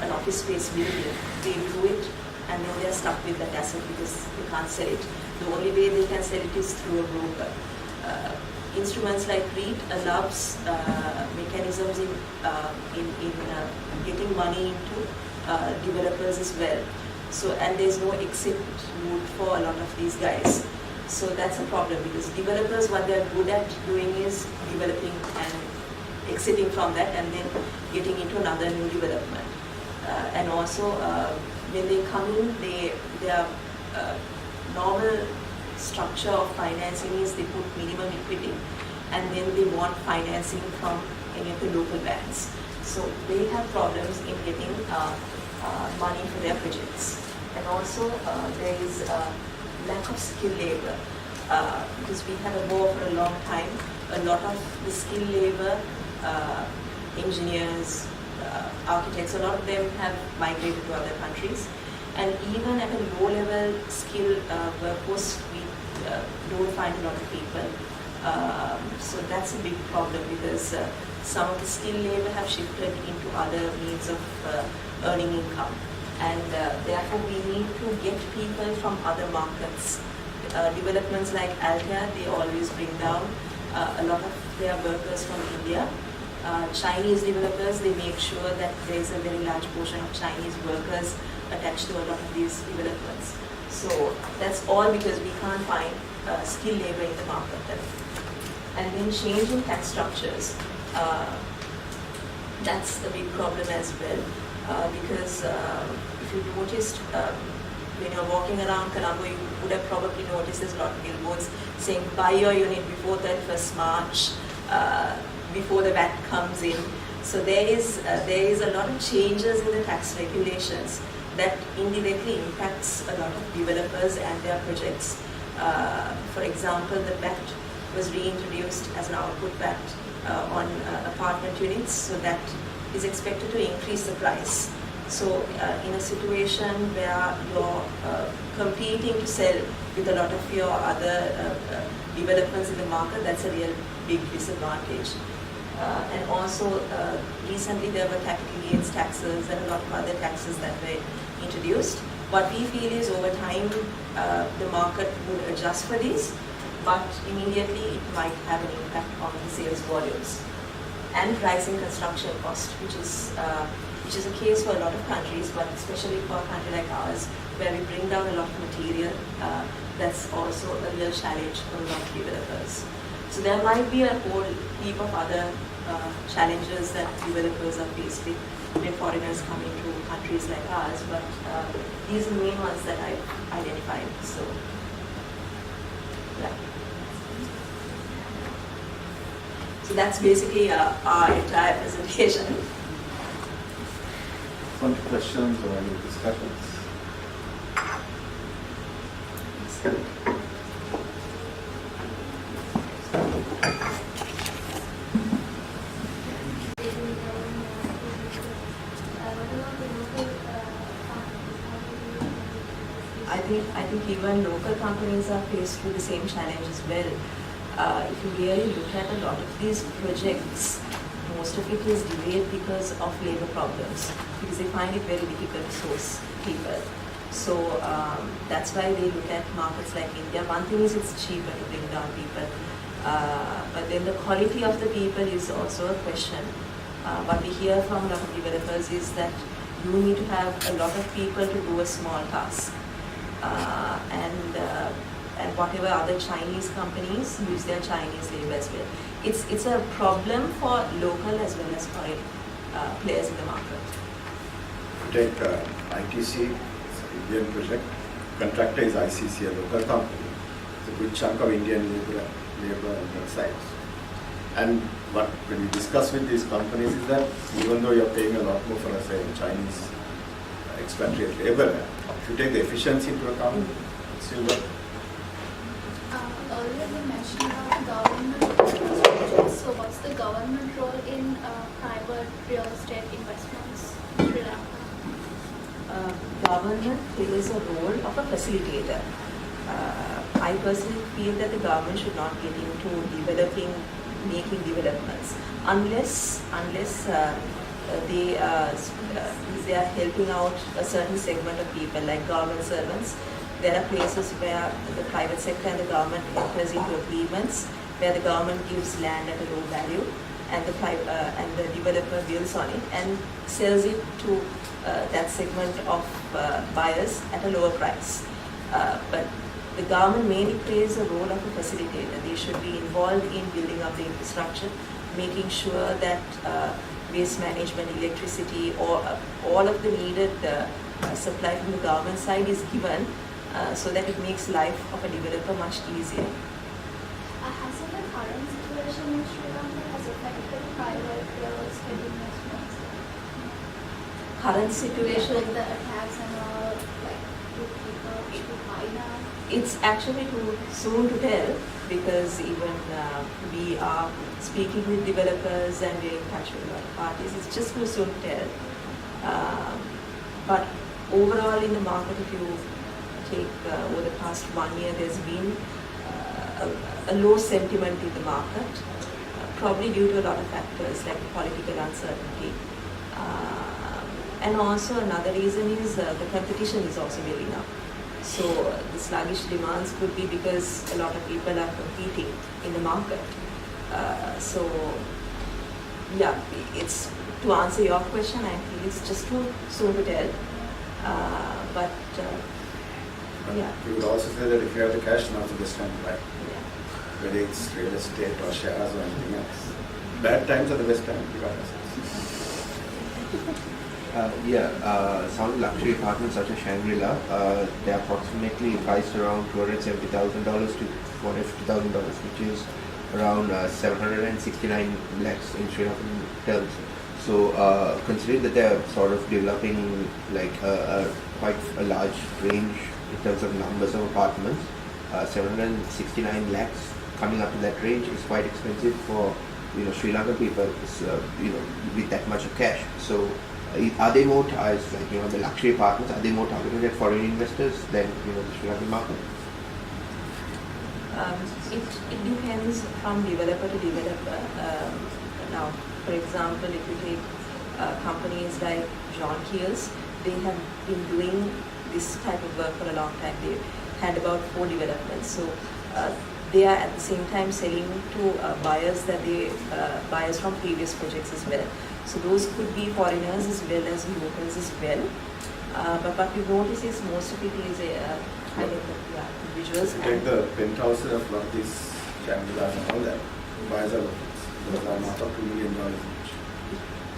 an office space building, they do it and then they're stuck with that asset because they can't sell it. The only way they can sell it is through a broker. Instruments like REIT allows mechanisms in getting money into developers as well. So, and there's no exit route for a lot of these guys. So that's a problem because developers, what they're good at doing is developing and exiting from that and then getting into another new development. And also when they come in, their normal structure of financing is they put minimum equity and then they want financing from any of the local banks. So they have problems in getting money for their projects. And also there is lack of skilled labor because we had a war for a long time. A lot of the skilled labor, engineers, architects, a lot of them have migrated to other countries. And even at a low-level skilled workforce, we don't find a lot of people. So that's a big problem because some of the skilled labor have shifted into other means of earning income. And therefore we need to get people from other markets. Developments like Alta, they always bring down a lot of their workers from India. Chinese developers, they make sure that there is a very large portion of Chinese workers attached to a lot of these developments. So that's all because we can't find skilled labor in the market. And then change in tax structures, that's a big problem as well because if you noticed when you're walking around Colombo, you would have probably noticed there's a lot of billboards saying buy your unit before 31st March, before the VAT comes in. So there is a lot of changes in the tax regulations that indirectly impacts a lot of developers and their projects. For example, the VAT was reintroduced as an output VAT on apartment units, so that is expected to increase the price. So in a situation where you're competing to sell with a lot of your other developments in the market, that's a real big disadvantage. And also recently there were capital gains taxes and a lot of other taxes that were introduced. What we feel is over time the market would adjust for these, but immediately it might have an impact on the sales volumes and rising construction cost, which is a case for a lot of countries, but especially for a country like ours, where we bring down a lot of material. That's also a real challenge for a lot of developers. So there might be a whole heap of other challenges that developers are faced with when foreigners come into countries like ours, but these are the main ones that I've identified. So, yeah. So that's basically our entire presentation. Some questions or any discussions? I think even local companies are faced with the same challenge as well. If you really look at a lot of these projects, most of it is delayed because of labor problems, because they find it very difficult to source people. So that's why they look at markets like India. One thing is it's cheaper to bring down people, but then the quality of the people is also a question. What we hear from a lot of developers is that you need to have a lot of people to do a small task. And whatever other Chinese companies use their Chinese labor as well. It's a problem for local as well as foreign players in the market. Take ITC, it's an Indian project. Contractor is ICC, a local company. It's a good chunk of Indian labor on their sites. And when we discuss with these companies is that even though you're paying a lot more for, say, Chinese expatriate labor, if you take the efficiency into account, it's still work. Earlier you mentioned about government infrastructure. So what's the government role in private real estate investments in Sri Lanka? Government plays a role of a facilitator. I personally feel that the government should not get into making developments unless they are helping out a certain segment of people, like government servants. There are places where the private sector and the government enters into agreements where the government gives land at a low value and the developer builds on it and sells it to that segment of buyers at a lower price. But the government mainly plays a role of a facilitator. They should be involved in building up the infrastructure, making sure that waste management, electricity, or all of the needed supply from the government side is given so that it makes life of a developer much easier. Has the current situation in Sri Lanka has affected private real estate investments? Current situation? Like the attacks and all, like do people should buy now? It's actually too soon to tell, because even we are speaking with developers and we're in touch with a lot of parties. It's just too soon to tell. But overall in the market, if you take over the past 1 year, there's been a low sentiment in the market, probably due to a lot of factors like political uncertainty. And also another reason is the competition is also building up. So the sluggish demands could be because a lot of people are competing in the market. So yeah, it's to answer your question, I think it's just too soon to tell. But yeah. You would also say that if you have the cash, now's the best time to buy. Yeah. Whether it's real estate or shares or anything else. Bad times are the best time to buy assets. Some luxury apartments such as Shangri-La, they're approximately priced around $270,000 to $450,000, which is around 769 lakhs in Sri Lankan terms. So considering that they're sort of developing like quite a large range in terms of numbers of apartments, 769 lakhs coming up to that range is quite expensive for Sri Lankan people with that much of cash. So are they more the luxury apartments, are they more targeted at foreign investors than the Sri Lankan market? It depends from developer to developer. Now, for example, if you take companies like John Keels, they have been doing this type of work for a long time. They had about 4 developments. So they are at the same time selling to buyers buyers from previous projects as well. So those could be foreigners as well as locals as well. But what we notice is most of it is individuals. Take the penthouses of one of these Shangri-Las and all that. Buyers are locals. Those are not of $2 million each.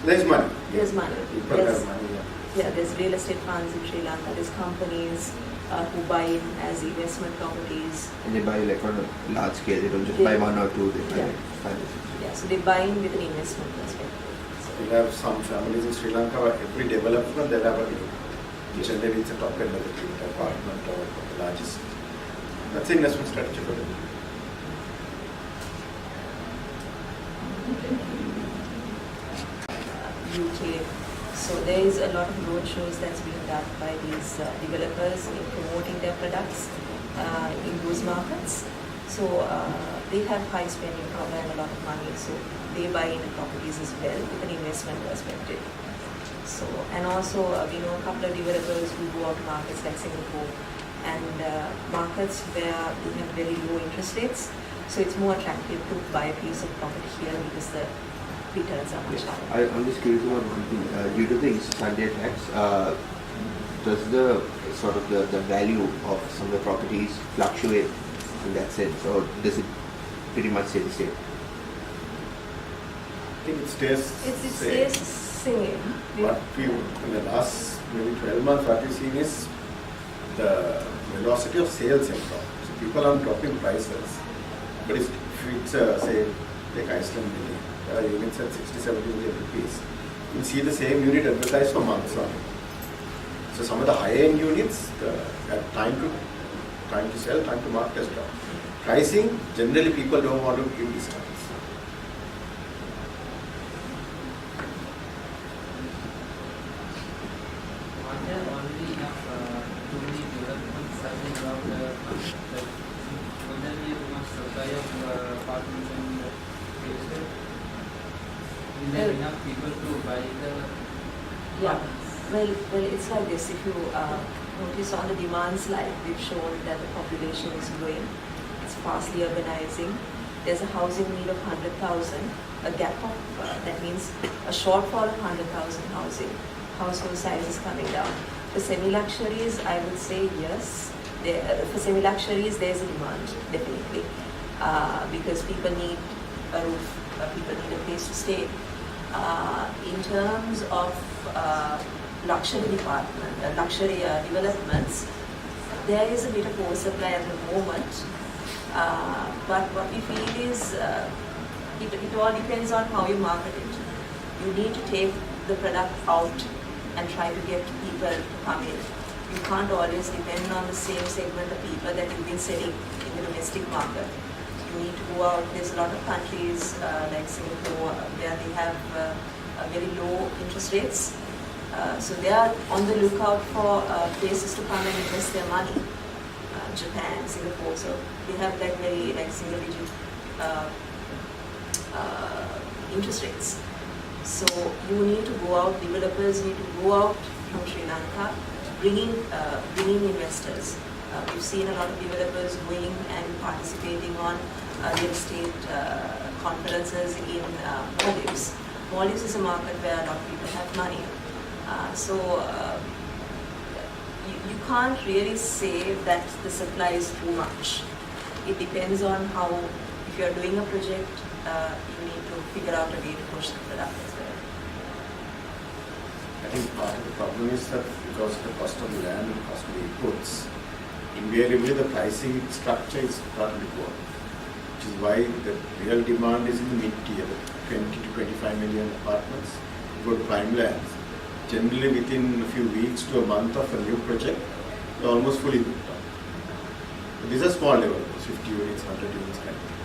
There's money. There's money. People have money. Yeah, there's real estate funds in Sri Lanka. There's companies who buy in as investment properties. And they buy like on a large scale. They don't just buy 1 or 2. They buy like 5 or 6. Yeah, so they buy in with an investment perspective. We have some families in Sri Lanka where every development they have a generally it's a top end of the unit apartment or the largest. That's the investment strategy for them. UK. So there is a lot of road shows that's being done by these developers in promoting their products in those markets. So they have high spending power and a lot of money. So they buy into properties as well with an investment perspective. So, and also we know a couple of developers who go out to markets like Singapore and markets where we have very low interest rates. So it's more attractive to buy a piece of property here because the returns are much higher. I'm just curious about one thing. Due to the East Sunday tax, does the sort of the value of some of the properties fluctuate in that sense, or does it pretty much stay the same? I think it stays It stays the same. What we, in the last maybe 12 months, what we've seen is the velocity of sales have dropped. So people are dropping prices. But if it's, say, like Iceland building, there are units at 60-70 million rupees. You see the same unit advertised for months on. So some of the high-end units, time to sell, time to market has dropped. Pricing, generally people don't want to give discounts. Are there only enough too many developments happening around will there be enough supply of apartments and real estate? Is there enough people to buy the Yeah. apartments? Well, it's like this. If you notice on the demand slide, we've shown that the population is growing. It's fastly urbanizing. There's a housing need of 100,000. A gap of, that means a shortfall of 100,000 housing. Household size is coming down. For semi-luxuries, I would say yes. For semi-luxuries, there's a demand, definitely. Because people need a roof, people need a place to stay. In terms of luxury developments, there is a bit of oversupply at the moment. But what we feel is it all depends on how you market it. You need to take the product out and try to get people to come in. You can't always depend on the same segment of people that you've been selling in the domestic market. You need to go out. There's a lot of countries like Singapore where they have very low interest rates. So they are on the lookout for places to come and invest their money. Japan, Singapore, so they have very single digit interest rates. So you need to go out, developers need to go out from Sri Lanka, bringing investors. We've seen a lot of developers going and participating on real estate conferences in Maldives. Maldives is a market where a lot of people have money. So you can't really say that the supply is too much. It depends on how, if you're doing a project, you need to figure out a way to push the product as well. I think part of the problem is that because of the cost of the land and cost of the inputs, invariably the pricing structure is partly poor, which is why the real demand is in the mid-tier, 20 to 25 million apartments. You go to prime lands, generally within a few weeks to a month of a new project, they're almost fully booked up. these are small developers, 50 units, 100 units kind of thing.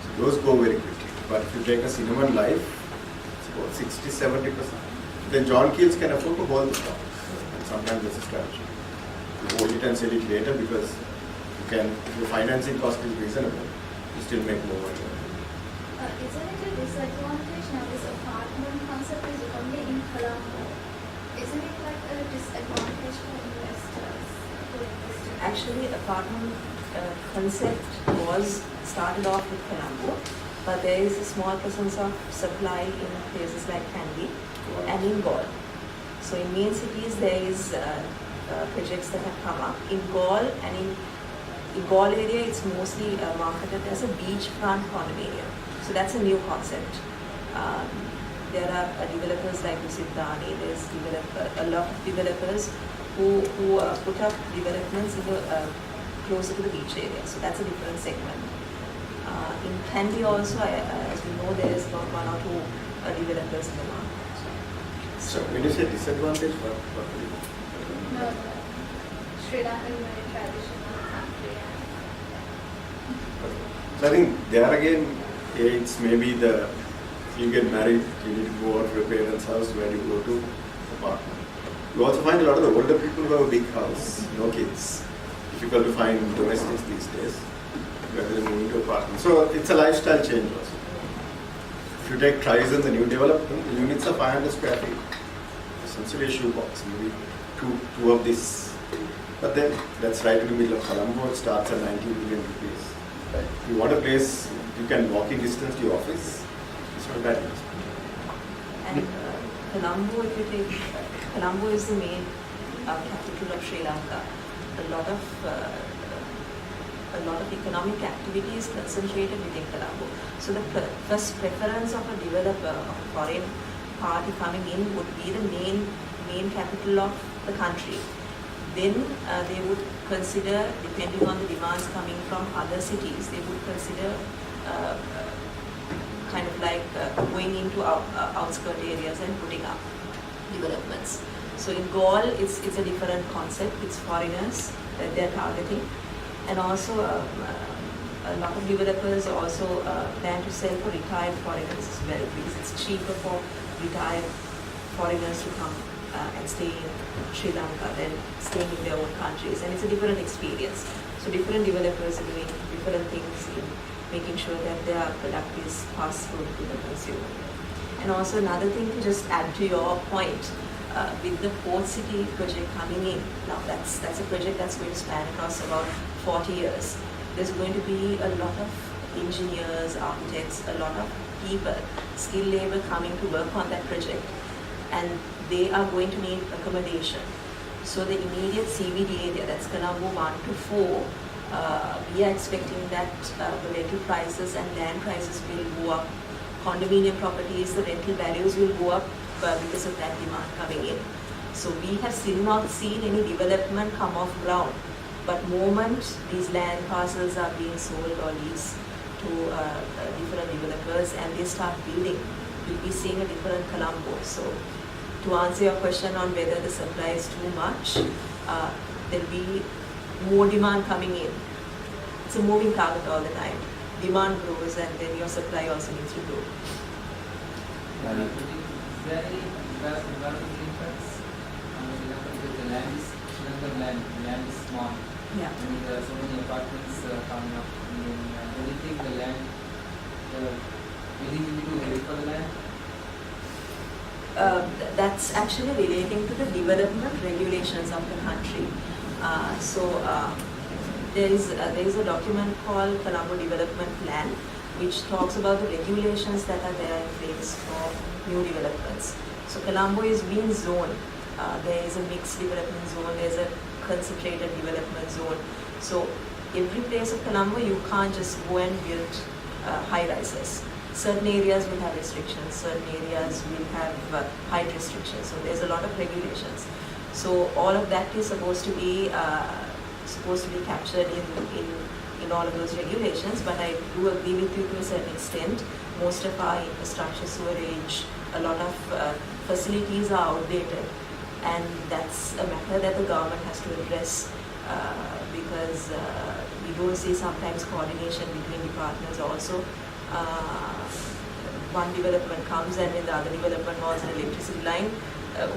So those go very quickly. But if you take a cinema and life, it's about 60-70%. Then John Keels can afford to hold the stock. And sometimes that's a strategy. You hold it and sell it later because you can, if your financing cost is reasonable, you still make more money. Isn't it a disadvantage now? This apartment concept is only in Colombo. Isn't it like a disadvantage for investors to invest in? Actually, apartment concept was started off with Colombo, but there is a small presence of supply in places like Kandy and in Gaul. So in main cities there is projects that have come up. In Gaul and in Gaul area it's mostly marketed as a beachfront condominium. So that's a new concept. There are developers like Usiddhani, there's a lot of developers who put up developments in the, closer to the beach area. So that's a different segment. In Kandy also, as we know, there is about 1 or 2 developers in the market. So when you say disadvantage, what do you mean? No, Sri Lanka is a very traditional country. So I think there again, it's maybe you get married, you need to go out to your parents' house, where you go to apartment. You also find a lot of the older people who have a big house, no kids. Difficult to find domestics these days, where they move into apartment. So it's a lifestyle change also. If you take Trizon, the new development, the units are 500 square feet. Essentially a shoebox, maybe two of this. But then that's right in the middle of Colombo. It starts at 19 million rupees. Right? If you want a place, you can walk in distance to your office. It's not bad. And Colombo, if you take, Colombo is the main capital of Sri Lanka. A lot of economic activity is concentrated within Colombo. So the first preference of a developer, of a foreign party coming in, would be the main capital of the country. Then they would consider, depending on the demands coming from other cities, they would consider kind of like going into outskirt areas and putting up developments. So in Gaul, it's a different concept. It's foreigners that they're targeting, and also a lot of developers also plan to sell for retired foreigners as well, because it's cheaper for retired foreigners to come and stay in Sri Lanka than staying in their own countries, and it's a different experience. So different developers are doing different things in making sure that their product is passed through to the consumer. And also another thing to just add to your point, with the Port City project coming in, now that's a project that's going to span across about 40 years. There's going to be a lot of engineers, architects, a lot of people, skilled labor coming to work on that project, and they are going to need accommodation. So the immediate CBD area, that's Colombo 1 to 4, we are expecting that the rental prices and land prices will go up. Condominium properties, the rental values will go up because of that demand coming in. So we have still not seen any development come off ground. But moment these land parcels are being sold or leased to different developers and they start building, we'll be seeing a different Colombo. So to answer your question on whether the supply is too much, there'll be more demand coming in. It's a moving target all the time. Demand grows and then your supply also needs to grow. Is there any environmental impacts? Because the land is small. Yeah. And there are so many apartments coming up. Do you think the land, anything to wait for the land? That's actually relating to the development regulations of the country. There is a document called Colombo Development Plan, which talks about the regulations that are there in place for new developments. So Colombo is being zoned. There is a mixed development zone, there's a concentrated development zone. So every place of Colombo, you can't just go and build high-rises. Certain areas will have restrictions, certain areas will have height restrictions. So there's a lot of regulations. So all of that is supposed to be captured in all of those regulations. But I do agree with you to a certain extent. Most of our infrastructure, sewerage, a lot of facilities are outdated. and that's a matter that the government has to address because we don't see sometimes coordination between departments also. One development comes and when the other development was an electricity line,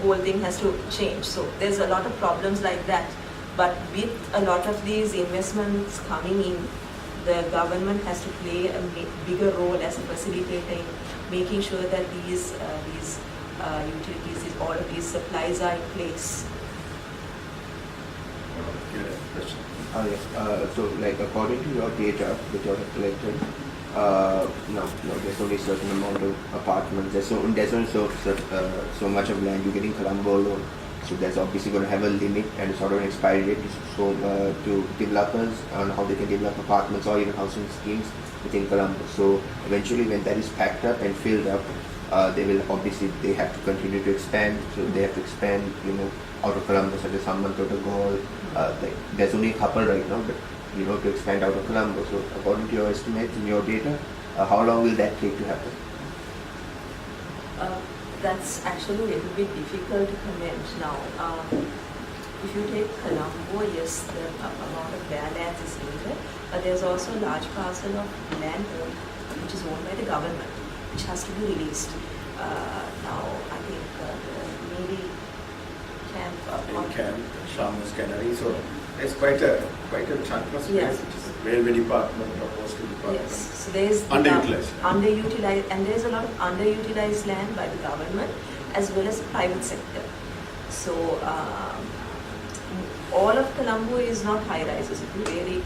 whole thing has to change. So there's a lot of problems like that. But with a lot of these investments coming in, the government has to play a bigger role as a facilitator in making sure that these utilities, all of these supplies are in place. Question. So, like according to your data that you have collected, no, there's only a certain amount of apartments. There's only so much of land you get in Colombo alone. So that's obviously going to have a limit and a sort of an expiry date to developers on how they can develop apartments or even housing schemes within Colombo. So eventually, when that is packed up and filled up, they have to continue to expand. So they have to expand, out of Colombo, such as Samban, Totagol. There's only a couple right now, but to expand out of Colombo. So according to your estimates and your data, how long will that take to happen? That's actually a little bit difficult to comment now. If you take Colombo, yes, the amount of bare land is limited, but there's also a large parcel of land which is owned by the government, which has to be released. Now, I think maybe Shamus Canary. So it's quite a chunk of space, Yes. which is railway department, proposed to department. Yes, so there's Underutilized. and there's a lot of underutilized land by the government as well as the private sector. So all of Colombo is not high rises. If you really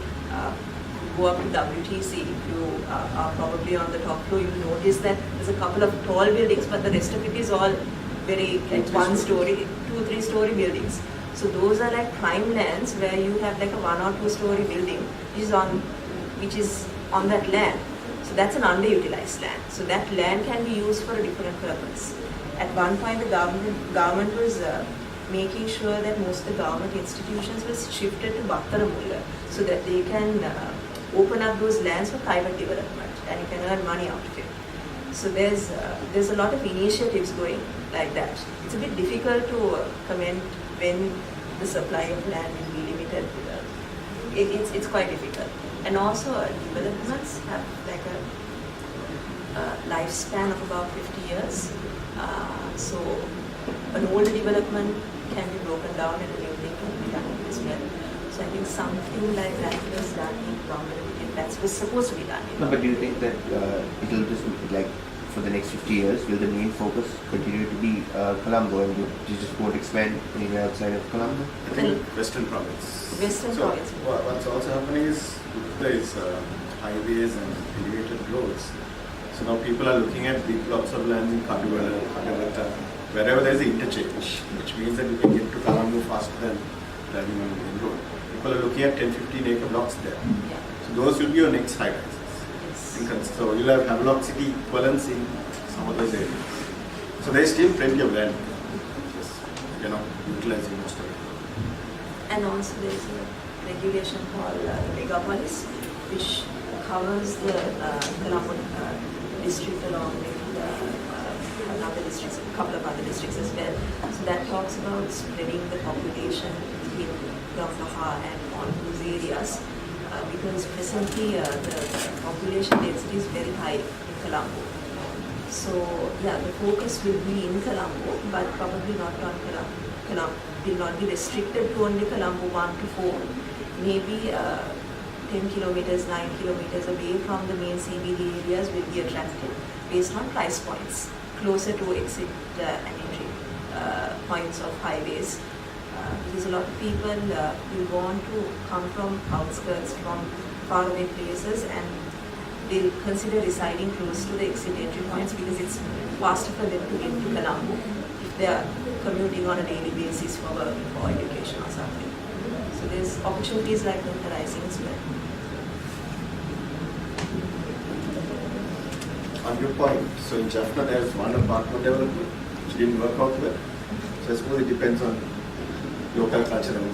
go up to WTC, if you are probably on the top floor, you'll notice that there's a couple of tall buildings, but the rest of it is all very like 2-3 story buildings. So those are like prime lands where you have like a 1 or 2 story building which is on that land. So that's an underutilized land. So that land can be used for a different purpose. At one point, the government was making sure that most of the government institutions were shifted to Battaramulla so that they can open up those lands for private development and you can earn money out of it. So there's a lot of initiatives going like that. It's a bit difficult to comment when the supply of land will be limited. It's quite difficult. And also developments have like a lifespan of about 50 years. So an older development can be broken down and a new thing can be done as well. So I think something like that was done in Colombo. That was supposed to be done. No, but do you think that it'll just like for the next 50 years, will the main focus continue to be Colombo and you just won't expand anywhere outside of Colombo? I think Western Province. Western So Province. what's also happening is there is highways and elevated roads. So now people are looking at big blocks of land in Kaduvela, wherever there is an interchange, which means that you can get to Colombo faster than driving on the main road. People are looking at 10-15 acre blocks there. Yeah. So those will be your next high rises. Yes. So you'll have Havelock City equivalents in some of those areas. So there is still plenty of land, just utilizing most of it. And also there is a regulation called the Megapolis, which covers the Colombo district along with another districts, a couple of other districts as well. So that talks about spreading the population between Grambaha and all those areas. Because presently the population density is very high in Colombo. So yeah, the focus will be in Colombo, but probably not on Colombo. Will not be restricted to only Colombo 1 to 4. Maybe 10 kilometers, 9 kilometers away from the main CBD areas will be attractive based on price points, closer to exit and entry points of highways. Because a lot of people will want to come from outskirts, from faraway places, and they'll consider residing close to the exit entry points because it's faster for them to get to Colombo if they are commuting on a daily basis for work or education or something. So there's opportunities like that arising as well. On your point, so in Jaffna there is one apartment development which didn't work out well. So I suppose it depends on local culture and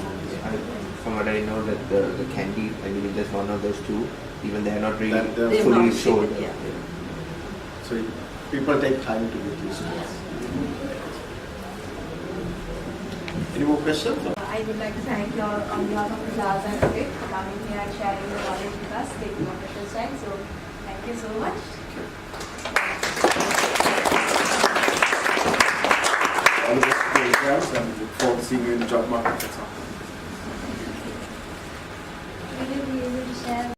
From what I know, that the candy, I believe there's one of those two, even they are not really They're fully not sold. shipped, yeah. So people take time to get used to it. Any more questions? I would like to thank you all on behalf of the class and APIIT for coming here and sharing your knowledge with us, taking your precious time. So thank you so much. All the best for your exams and look forward to seeing you in the job market. That's all. Will you be able to share